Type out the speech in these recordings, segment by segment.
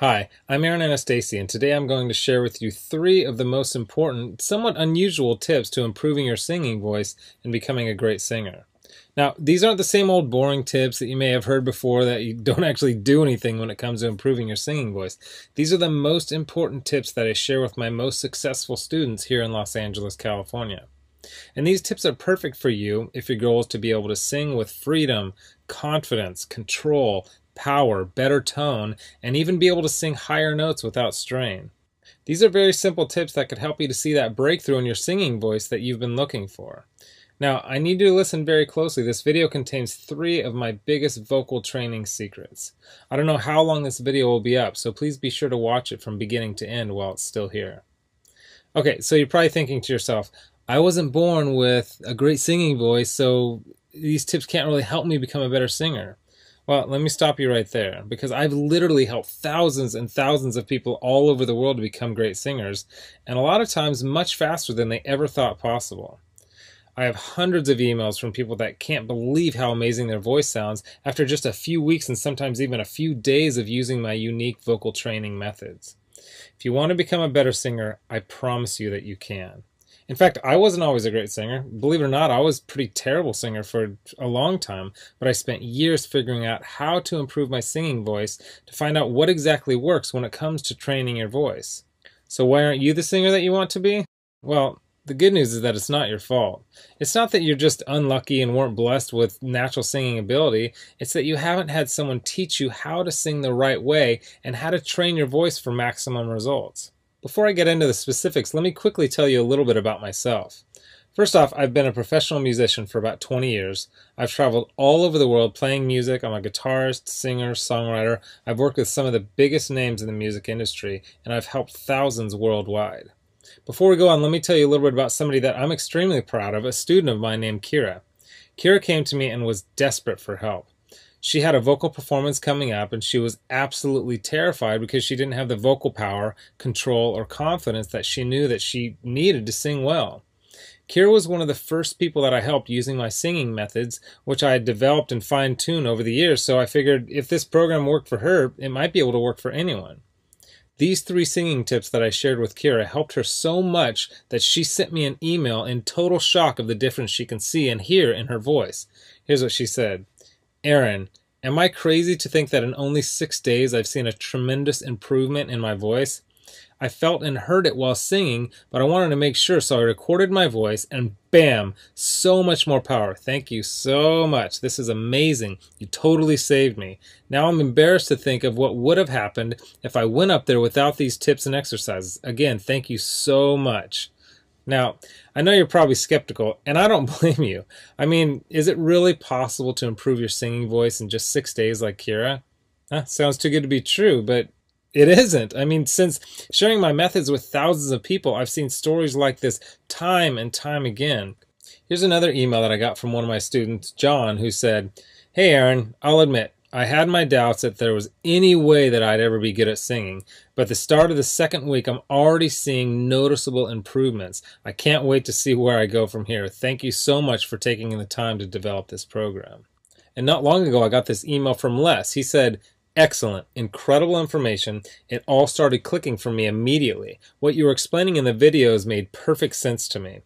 Hi, I'm Aaron Anastasi, and today I'm going to share with you three of the most important, somewhat unusual tips to improving your singing voice and becoming a great singer. Now, these aren't the same old boring tips that you may have heard before that you don't actually do anything when it comes to improving your singing voice. These are the most important tips that I share with my most successful students here in Los Angeles, California. And these tips are perfect for you if your goal is to be able to sing with freedom, confidence, control, power, better tone, and even be able to sing higher notes without strain. These are very simple tips that could help you to see that breakthrough in your singing voice that you've been looking for. Now, I need you to listen very closely. This video contains three of my biggest vocal training secrets. I don't know how long this video will be up, so please be sure to watch it from beginning to end while it's still here. Okay, so you're probably thinking to yourself, I wasn't born with a great singing voice, so these tips can't really help me become a better singer. Well, let me stop you right there, because I've literally helped thousands and thousands of people all over the world to become great singers, and a lot of times much faster than they ever thought possible. I have hundreds of emails from people that can't believe how amazing their voice sounds after just a few weeks and sometimes even a few days of using my unique vocal training methods. If you want to become a better singer, I promise you that you can. In fact, I wasn't always a great singer. Believe it or not, I was a pretty terrible singer for a long time, but I spent years figuring out how to improve my singing voice to find out what exactly works when it comes to training your voice. So why aren't you the singer that you want to be? Well, the good news is that it's not your fault. It's not that you're just unlucky and weren't blessed with natural singing ability. It's that you haven't had someone teach you how to sing the right way and how to train your voice for maximum results. Before I get into the specifics, let me quickly tell you a little bit about myself. First off, I've been a professional musician for about 20 years. I've traveled all over the world playing music. I'm a guitarist, singer, songwriter. I've worked with some of the biggest names in the music industry, and I've helped thousands worldwide. Before we go on, let me tell you a little bit about somebody that I'm extremely proud of, a student of mine named Kira. Kira came to me and was desperate for help. She had a vocal performance coming up, and she was absolutely terrified because she didn't have the vocal power, control, or confidence that she knew that she needed to sing well. Kira was one of the first people that I helped using my singing methods, which I had developed and fine-tuned over the years, so I figured if this program worked for her, it might be able to work for anyone. These three singing tips that I shared with Kira helped her so much that she sent me an email in total shock of the difference she can see and hear in her voice. Here's what she said. Aaron, am I crazy to think that in only 6 days I've seen a tremendous improvement in my voice? I felt and heard it while singing, but I wanted to make sure, so I recorded my voice, and bam, so much more power. Thank you so much. This is amazing. You totally saved me. Now I'm embarrassed to think of what would have happened if I went up there without these tips and exercises. Again, thank you so much. Now, I know you're probably skeptical, and I don't blame you. I mean, is it really possible to improve your singing voice in just 6 days like Kira? Sounds too good to be true, but it isn't. I mean, since sharing my methods with thousands of people, I've seen stories like this time and time again. Here's another email that I got from one of my students, John, who said, Hey Aaron, I'll admit, I had my doubts that there was any way that I'd ever be good at singing, but at the start of the second week, I'm already seeing noticeable improvements. I can't wait to see where I go from here. Thank you so much for taking the time to develop this program. And not long ago, I got this email from Les. He said, Excellent, incredible information. It all started clicking for me immediately. What you were explaining in the videos made perfect sense to me.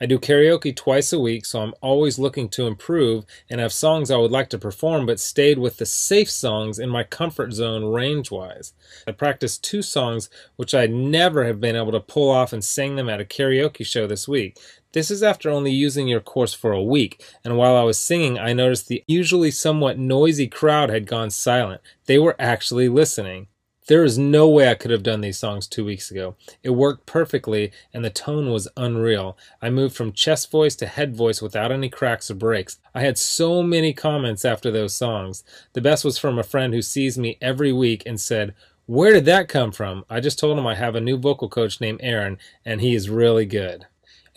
I do karaoke twice a week, so I'm always looking to improve and have songs I would like to perform, but stayed with the safe songs in my comfort zone range-wise. I practiced 2 songs which I'd never have been able to pull off and sang them at a karaoke show this week. This is after only using your course for a week, and while I was singing, I noticed the usually somewhat noisy crowd had gone silent. They were actually listening. There is no way I could have done these songs 2 weeks ago. It worked perfectly, and the tone was unreal. I moved from chest voice to head voice without any cracks or breaks. I had so many comments after those songs. The best was from a friend who sees me every week and said, Where did that come from? I just told him I have a new vocal coach named Aaron, and he is really good.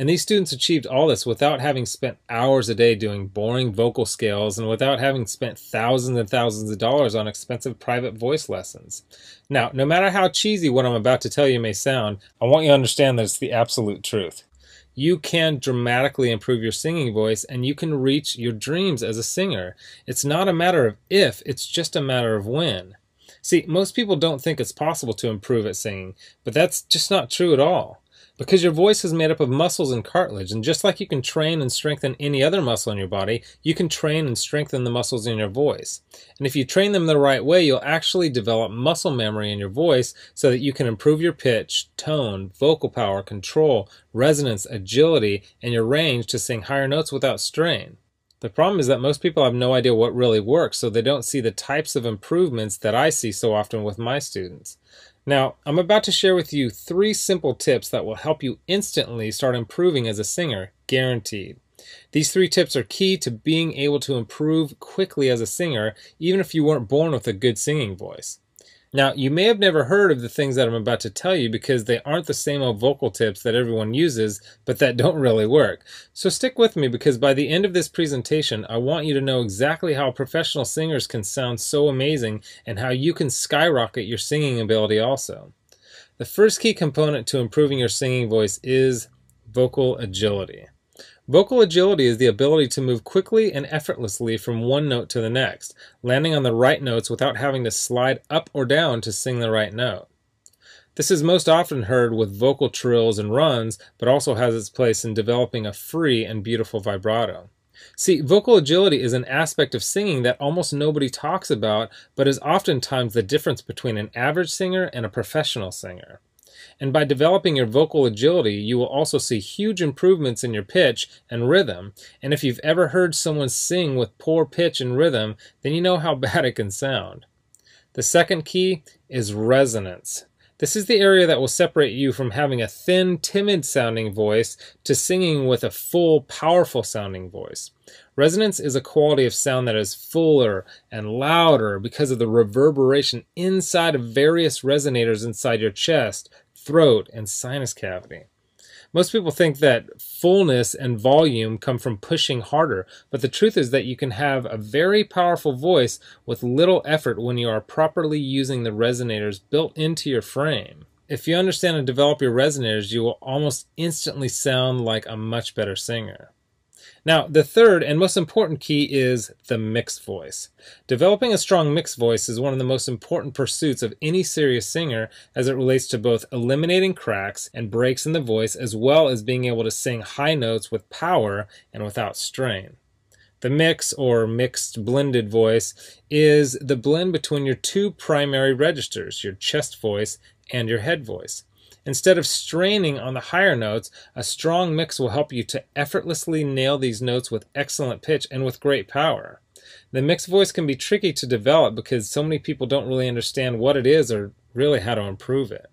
And these students achieved all this without having spent hours a day doing boring vocal scales and without having spent thousands and thousands of dollars on expensive private voice lessons. Now, no matter how cheesy what I'm about to tell you may sound, I want you to understand that it's the absolute truth. You can dramatically improve your singing voice, and you can reach your dreams as a singer. It's not a matter of if, it's just a matter of when. See, most people don't think it's possible to improve at singing, but that's just not true at all. Because your voice is made up of muscles and cartilage, and just like you can train and strengthen any other muscle in your body, you can train and strengthen the muscles in your voice. And if you train them the right way, you'll actually develop muscle memory in your voice so that you can improve your pitch, tone, vocal power, control, resonance, agility, and your range to sing higher notes without strain. The problem is that most people have no idea what really works, so they don't see the types of improvements that I see so often with my students. Now, I'm about to share with you 3 simple tips that will help you instantly start improving as a singer, guaranteed. These 3 tips are key to being able to improve quickly as a singer, even if you weren't born with a good singing voice. Now, you may have never heard of the things that I'm about to tell you because they aren't the same old vocal tips that everyone uses, but that don't really work. So stick with me because by the end of this presentation, I want you to know exactly how professional singers can sound so amazing and how you can skyrocket your singing ability also. The first key component to improving your singing voice is vocal agility. Vocal agility is the ability to move quickly and effortlessly from one note to the next, landing on the right notes without having to slide up or down to sing the right note. This is most often heard with vocal trills and runs, but also has its place in developing a free and beautiful vibrato. See, vocal agility is an aspect of singing that almost nobody talks about, but is oftentimes the difference between an average singer and a professional singer. And by developing your vocal agility, you will also see huge improvements in your pitch and rhythm. And if you've ever heard someone sing with poor pitch and rhythm, then you know how bad it can sound. The second key is resonance. This is the area that will separate you from having a thin, timid-sounding voice to singing with a full, powerful-sounding voice. Resonance is a quality of sound that is fuller and louder because of the reverberation inside of various resonators inside your chest, throat, and sinus cavity. Most people think that fullness and volume come from pushing harder, but the truth is that you can have a very powerful voice with little effort when you are properly using the resonators built into your frame. If you understand and develop your resonators, you will almost instantly sound like a much better singer. Now, the third and most important key is the mixed voice. Developing a strong mixed voice is one of the most important pursuits of any serious singer as it relates to both eliminating cracks and breaks in the voice as well as being able to sing high notes with power and without strain. The mix, or mixed blended voice, is the blend between your 2 primary registers, your chest voice and your head voice. Instead of straining on the higher notes, a strong mix will help you to effortlessly nail these notes with excellent pitch and with great power. The mixed voice can be tricky to develop because so many people don't really understand what it is or really how to improve it.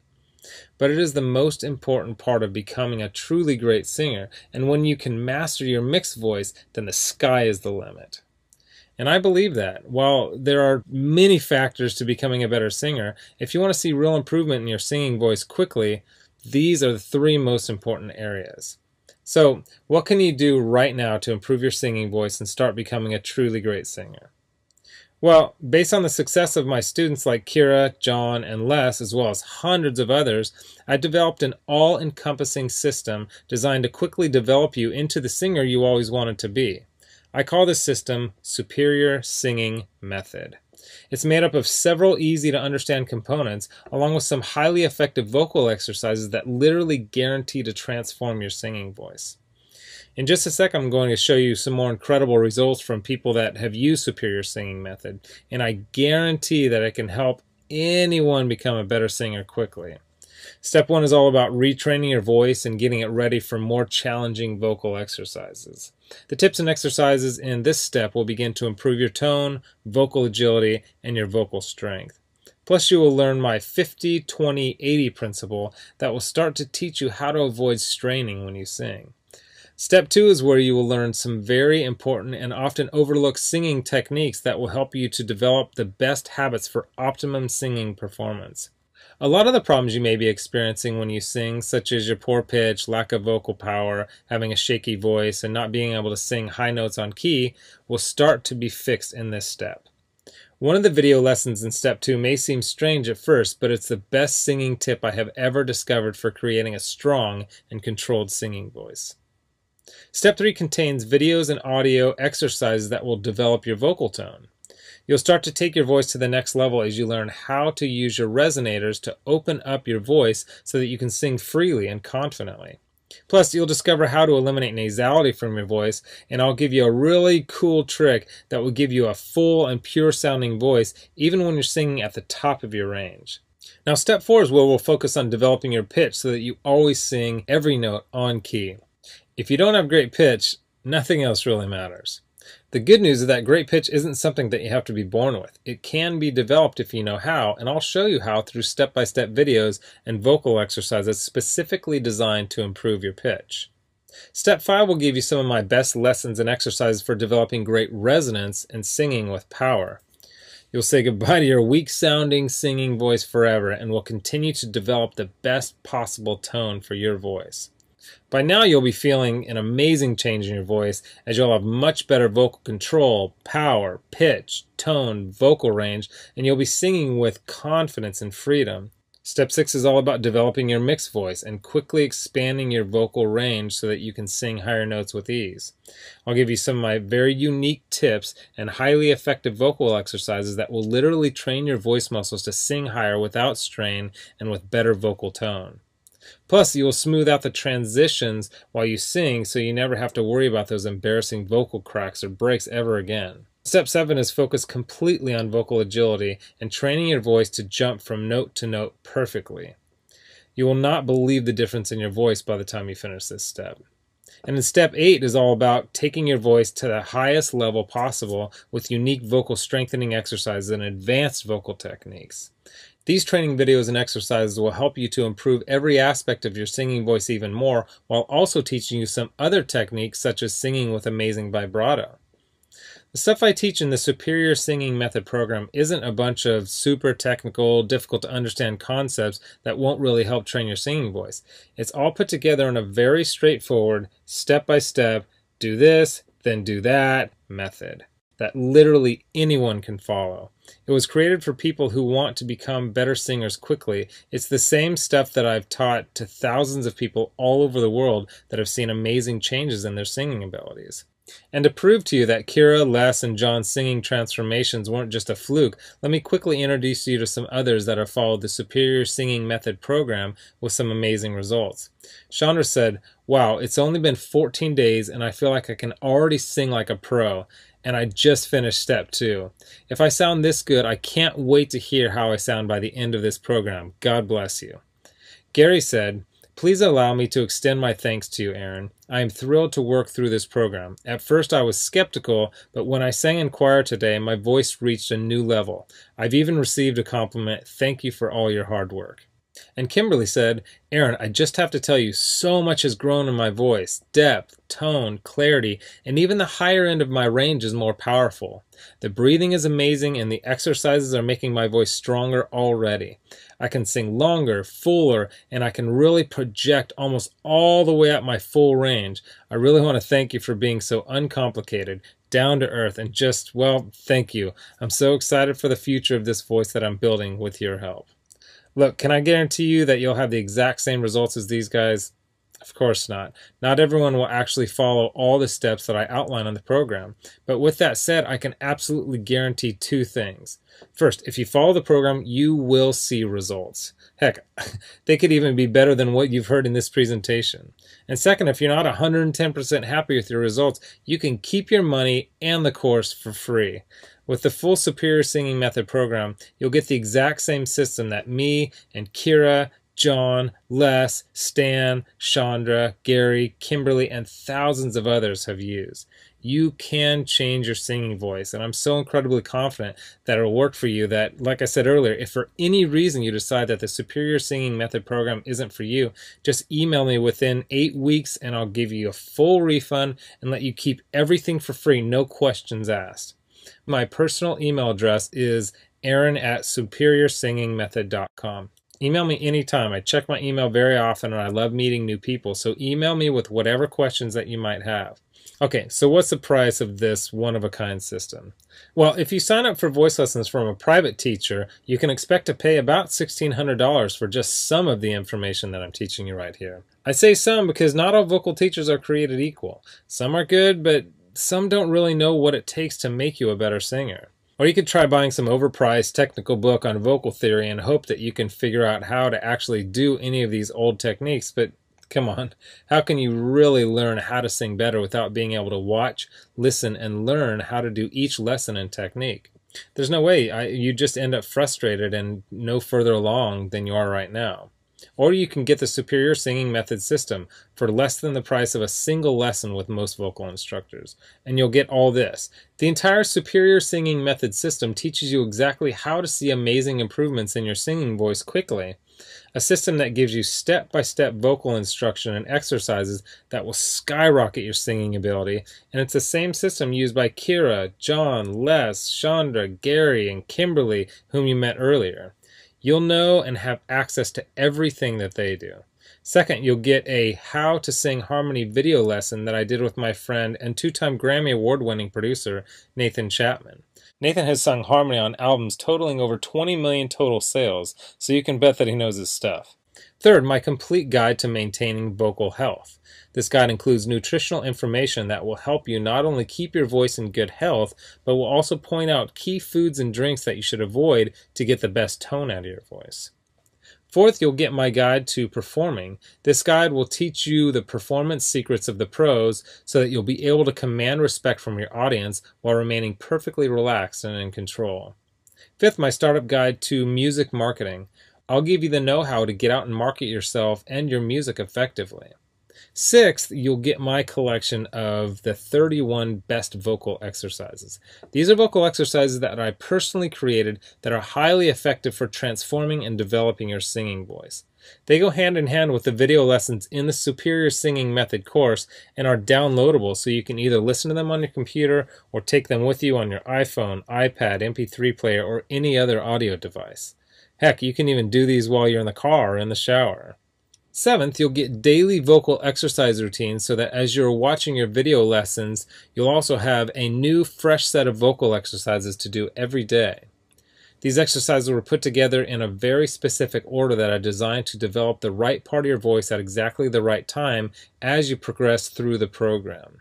But it is the most important part of becoming a truly great singer, and when you can master your mixed voice, then the sky is the limit. And I believe that. While there are many factors to becoming a better singer, if you want to see real improvement in your singing voice quickly, these are the 3 most important areas. So, what can you do right now to improve your singing voice and start becoming a truly great singer? Well, based on the success of my students like Kira, John, and Les, as well as hundreds of others, I developed an all-encompassing system designed to quickly develop you into the singer you always wanted to be. I call this system Superior Singing Method. It's made up of several easy-to-understand components, along with some highly effective vocal exercises that literally guarantee to transform your singing voice. In just a sec, I'm going to show you some more incredible results from people that have used Superior Singing Method, and I guarantee that it can help anyone become a better singer quickly. Step 1 is all about retraining your voice and getting it ready for more challenging vocal exercises. The tips and exercises in this step will begin to improve your tone, vocal agility, and your vocal strength. Plus, you will learn my 50-20-80 principle that will start to teach you how to avoid straining when you sing. Step 2 is where you will learn some very important and often overlooked singing techniques that will help you to develop the best habits for optimum singing performance. A lot of the problems you may be experiencing when you sing, such as your poor pitch, lack of vocal power, having a shaky voice, and not being able to sing high notes on key, will start to be fixed in this step. One of the video lessons in Step 2 may seem strange at first, but it's the best singing tip I have ever discovered for creating a strong and controlled singing voice. Step 3 contains videos and audio exercises that will develop your vocal tone. You'll start to take your voice to the next level as you learn how to use your resonators to open up your voice so that you can sing freely and confidently. Plus, you'll discover how to eliminate nasality from your voice, and I'll give you a really cool trick that will give you a full and pure sounding voice even when you're singing at the top of your range. Now, step 4 is where we'll focus on developing your pitch so that you always sing every note on key. If you don't have great pitch, nothing else really matters. The good news is that great pitch isn't something that you have to be born with. It can be developed if you know how, and I'll show you how through step-by-step videos and vocal exercises specifically designed to improve your pitch. Step 5 will give you some of my best lessons and exercises for developing great resonance and singing with power. You'll say goodbye to your weak-sounding singing voice forever and will continue to develop the best possible tone for your voice. By now you'll be feeling an amazing change in your voice as you'll have much better vocal control, power, pitch, tone, vocal range, and you'll be singing with confidence and freedom. Step 6 is all about developing your mixed voice and quickly expanding your vocal range so that you can sing higher notes with ease. I'll give you some of my very unique tips and highly effective vocal exercises that will literally train your voice muscles to sing higher without strain and with better vocal tone. Plus, you will smooth out the transitions while you sing so you never have to worry about those embarrassing vocal cracks or breaks ever again. Step 7 is focused completely on vocal agility and training your voice to jump from note to note perfectly. You will not believe the difference in your voice by the time you finish this step. And then step 8 is all about taking your voice to the highest level possible with unique vocal strengthening exercises and advanced vocal techniques. These training videos and exercises will help you to improve every aspect of your singing voice even more, while also teaching you some other techniques such as singing with amazing vibrato. The stuff I teach in the Superior Singing Method program isn't a bunch of super technical, difficult to understand concepts that won't really help train your singing voice. It's all put together in a very straightforward, step-by-step, do this, then do that method that literally anyone can follow. It was created for people who want to become better singers quickly. It's the same stuff that I've taught to thousands of people all over the world that have seen amazing changes in their singing abilities. And to prove to you that Kira, Les, and John's singing transformations weren't just a fluke, let me quickly introduce you to some others that have followed the Superior Singing Method program with some amazing results. Chandra said, "Wow, it's only been 14 days and I feel like I can already sing like a pro. And I just finished step 2. If I sound this good, I can't wait to hear how I sound by the end of this program. God bless you." Gary said, "Please allow me to extend my thanks to you, Aaron. I am thrilled to work through this program. At first I was skeptical, but when I sang in choir today, my voice reached a new level. I've even received a compliment. Thank you for all your hard work." And Kimberly said, "Aaron, I just have to tell you, so much has grown in my voice. Depth, tone, clarity, and even the higher end of my range is more powerful. The breathing is amazing and the exercises are making my voice stronger already. I can sing longer, fuller, and I can really project almost all the way up my full range. I really want to thank you for being so uncomplicated, down to earth, and just, well, thank you. I'm so excited for the future of this voice that I'm building with your help." Look, can I guarantee you that you'll have the exact same results as these guys? Of course not. Not everyone will actually follow all the steps that I outline on the program. But with that said, I can absolutely guarantee 2 things. First, if you follow the program, you will see results. Heck, they could even be better than what you've heard in this presentation. And second, if you're not 110% happy with your results, you can keep your money and the course for free. With the full Superior Singing Method program, you'll get the exact same system that me and Kira, John, Les, Stan, Chandra, Gary, Kimberly, and thousands of others have used. You can change your singing voice, and I'm so incredibly confident that it'll work for you that, like I said earlier, if for any reason you decide that the Superior Singing Method program isn't for you, just email me within 8 weeks and I'll give you a full refund and let you keep everything for free, no questions asked. My personal email address is aaron@superiorsingingmethod.com. Email me anytime. I check my email very often and I love meeting new people, so email me with whatever questions that you might have. Okay, so what's the price of this one-of-a-kind system? Well, if you sign up for voice lessons from a private teacher, you can expect to pay about $1,600 for just some of the information that I'm teaching you right here. I say some because not all vocal teachers are created equal. Some are good, but some don't really know what it takes to make you a better singer. Or you could try buying some overpriced technical book on vocal theory and hope that you can figure out how to actually do any of these old techniques, but come on, how can you really learn how to sing better without being able to watch, listen, and learn how to do each lesson and technique? There's no way. You just end up frustrated and no further along than you are right now. Or you can get the Superior Singing Method system for less than the price of a single lesson with most vocal instructors. And you'll get all this. The entire Superior Singing Method system teaches you exactly how to see amazing improvements in your singing voice quickly. A system that gives you step-by-step vocal instruction and exercises that will skyrocket your singing ability. And it's the same system used by Kira, John, Les, Chandra, Gary, and Kimberly, whom you met earlier. You'll know and have access to everything that they do. Second, you'll get a How to Sing Harmony video lesson that I did with my friend and two-time Grammy Award-winning producer, Nathan Chapman. Nathan has sung harmony on albums totaling over 20 million total sales, so you can bet that he knows his stuff. Third, my complete guide to maintaining vocal health. This guide includes nutritional information that will help you not only keep your voice in good health, but will also point out key foods and drinks that you should avoid to get the best tone out of your voice. Fourth, you'll get my guide to performing. This guide will teach you the performance secrets of the pros so that you'll be able to command respect from your audience while remaining perfectly relaxed and in control. Fifth, my startup guide to music marketing. I'll give you the know-how to get out and market yourself and your music effectively. Sixth, you'll get my collection of the 31 best vocal exercises. These are vocal exercises that I personally created that are highly effective for transforming and developing your singing voice. They go hand in hand with the video lessons in the Superior Singing Method course and are downloadable, so you can either listen to them on your computer or take them with you on your iPhone, iPad, MP3 player, or any other audio device. Heck, you can even do these while you're in the car or in the shower. Seventh, you'll get daily vocal exercise routines so that as you're watching your video lessons, you'll also have a new, fresh set of vocal exercises to do every day. These exercises were put together in a very specific order that I designed to develop the right part of your voice at exactly the right time as you progress through the program.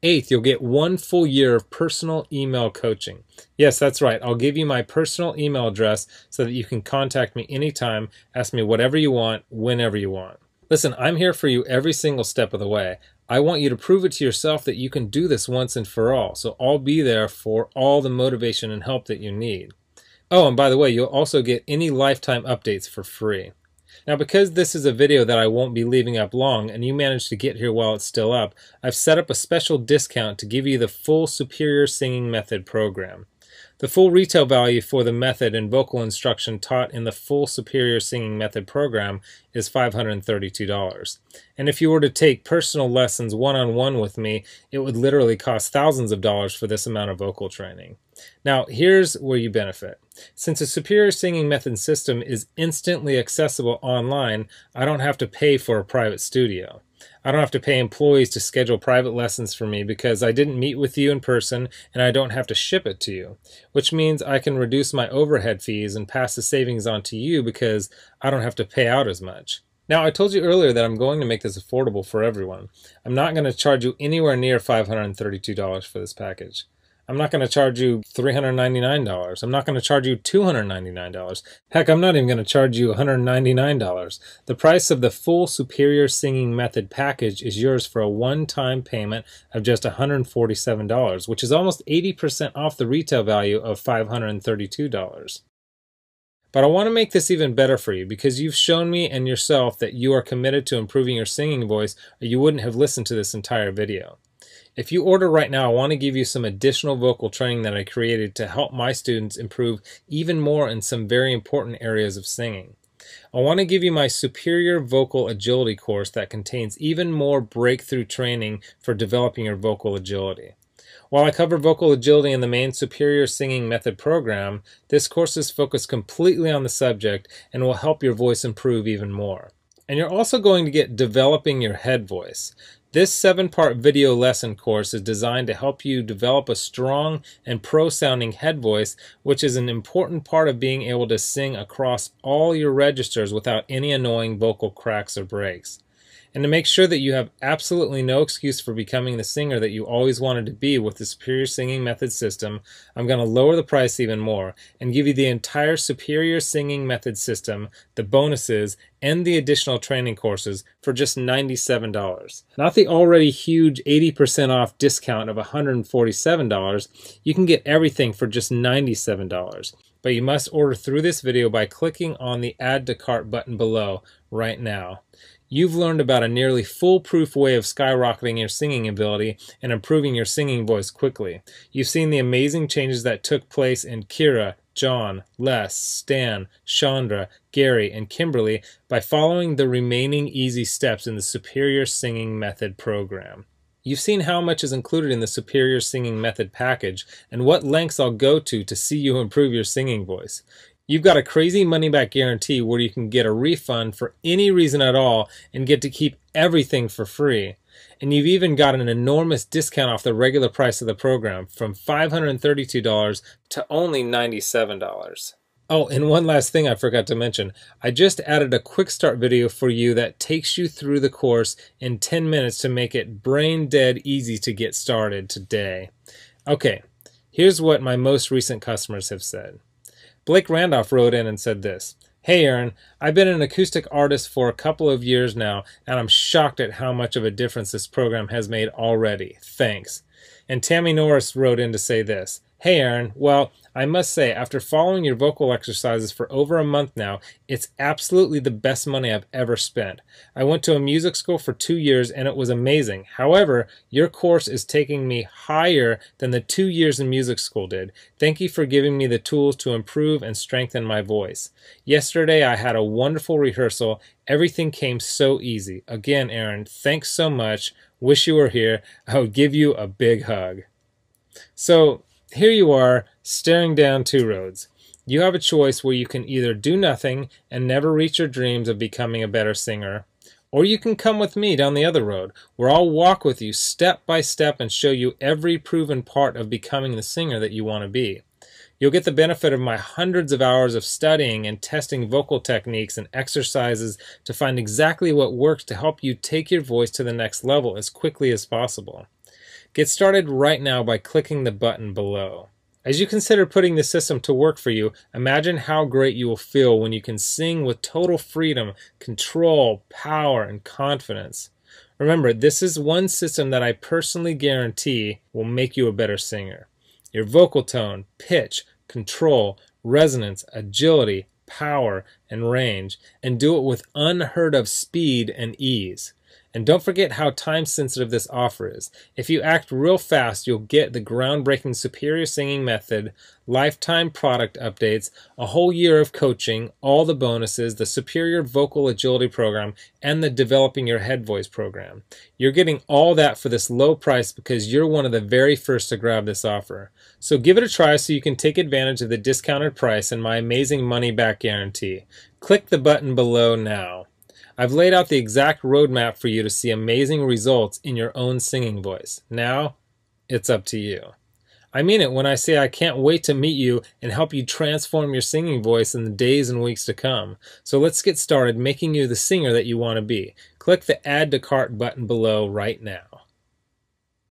Eighth, you'll get 1 full year of personal email coaching. Yes, that's right. I'll give you my personal email address so that you can contact me anytime, ask me whatever you want, whenever you want. Listen, I'm here for you every single step of the way. I want you to prove it to yourself that you can do this once and for all, so I'll be there for all the motivation and help that you need. Oh, and by the way, you'll also get any lifetime updates for free. Now, because this is a video that I won't be leaving up long and you managed to get here while it's still up, I've set up a special discount to give you the full Superior Singing Method program. The full retail value for the method and vocal instruction taught in the full Superior Singing Method program is $532. And if you were to take personal lessons one-on-one with me, it would literally cost thousands of dollars for this amount of vocal training. Now, here's where you benefit. Since the Superior Singing Method system is instantly accessible online, I don't have to pay for a private studio. I don't have to pay employees to schedule private lessons for me because I didn't meet with you in person and I don't have to ship it to you, which means I can reduce my overhead fees and pass the savings on to you because I don't have to pay out as much. Now, I told you earlier that I'm going to make this affordable for everyone. I'm not going to charge you anywhere near $532 for this package. I'm not going to charge you $399. I'm not going to charge you $299. Heck, I'm not even going to charge you $199. The price of the full Superior Singing Method package is yours for a one-time payment of just $147, which is almost 80% off the retail value of $532. But I want to make this even better for you because you've shown me and yourself that you are committed to improving your singing voice, or you wouldn't have listened to this entire video. If you order right now, I want to give you some additional vocal training that I created to help my students improve even more in some very important areas of singing. I want to give you my Superior Vocal Agility course that contains even more breakthrough training for developing your vocal agility. While I cover vocal agility in the main Superior Singing Method program, this course is focused completely on the subject and will help your voice improve even more. And you're also going to get Developing Your Head Voice. This 7-part video lesson course is designed to help you develop a strong and pro-sounding head voice, which is an important part of being able to sing across all your registers without any annoying vocal cracks or breaks. And to make sure that you have absolutely no excuse for becoming the singer that you always wanted to be with the Superior Singing Method system, I'm going to lower the price even more and give you the entire Superior Singing Method system, the bonuses, and the additional training courses for just $97. Not the already huge 80% off discount of $147. You can get everything for just $97. But you must order through this video by clicking on the Add to Cart button below right now. You've learned about a nearly foolproof way of skyrocketing your singing ability and improving your singing voice quickly. You've seen the amazing changes that took place in Kira, John, Les, Stan, Chandra, Gary, and Kimberly by following the remaining easy steps in the Superior Singing Method program. You've seen how much is included in the Superior Singing Method package and what lengths I'll go to see you improve your singing voice. You've got a crazy money-back guarantee where you can get a refund for any reason at all and get to keep everything for free. And you've even got an enormous discount off the regular price of the program from $532 to only $97. Oh, and one last thing I forgot to mention. I just added a quick start video for you that takes you through the course in 10 minutes to make it brain dead easy to get started today. Okay, here's what my most recent customers have said. Blake Randolph wrote in and said this: "Hey Aaron, I've been an acoustic artist for a couple of years now, and I'm shocked at how much of a difference this program has made already. Thanks." And Tammy Norris wrote in to say this: "Hey Aaron, well, I must say, after following your vocal exercises for over a month now, it's absolutely the best money I've ever spent. I went to a music school for 2 years and it was amazing. However, your course is taking me higher than the 2 years in music school did. Thank you for giving me the tools to improve and strengthen my voice. Yesterday I had a wonderful rehearsal. Everything came so easy. Again, Aaron, thanks so much. Wish you were here. I would give you a big hug." So, here you are, staring down two roads. You have a choice where you can either do nothing and never reach your dreams of becoming a better singer, or you can come with me down the other road, where I'll walk with you step by step and show you every proven part of becoming the singer that you want to be. You'll get the benefit of my hundreds of hours of studying and testing vocal techniques and exercises to find exactly what works to help you take your voice to the next level as quickly as possible. Get started right now by clicking the button below. As you consider putting the system to work for you, imagine how great you will feel when you can sing with total freedom, control, power, and confidence. Remember, this is one system that I personally guarantee will make you a better singer. Your vocal tone, pitch, control, resonance, agility, power, and range, and do it with unheard of speed and ease. And don't forget how time-sensitive this offer is. If you act real fast, you'll get the groundbreaking Superior Singing Method, lifetime product updates, a whole year of coaching, all the bonuses, the Superior Vocal Agility Program, and the Developing Your Head Voice program. You're getting all that for this low price because you're one of the very first to grab this offer. So give it a try so you can take advantage of the discounted price and my amazing money-back guarantee. Click the button below now. I've laid out the exact roadmap for you to see amazing results in your own singing voice. Now, it's up to you. I mean it when I say I can't wait to meet you and help you transform your singing voice in the days and weeks to come. So let's get started making you the singer that you want to be. Click the Add to Cart button below right now.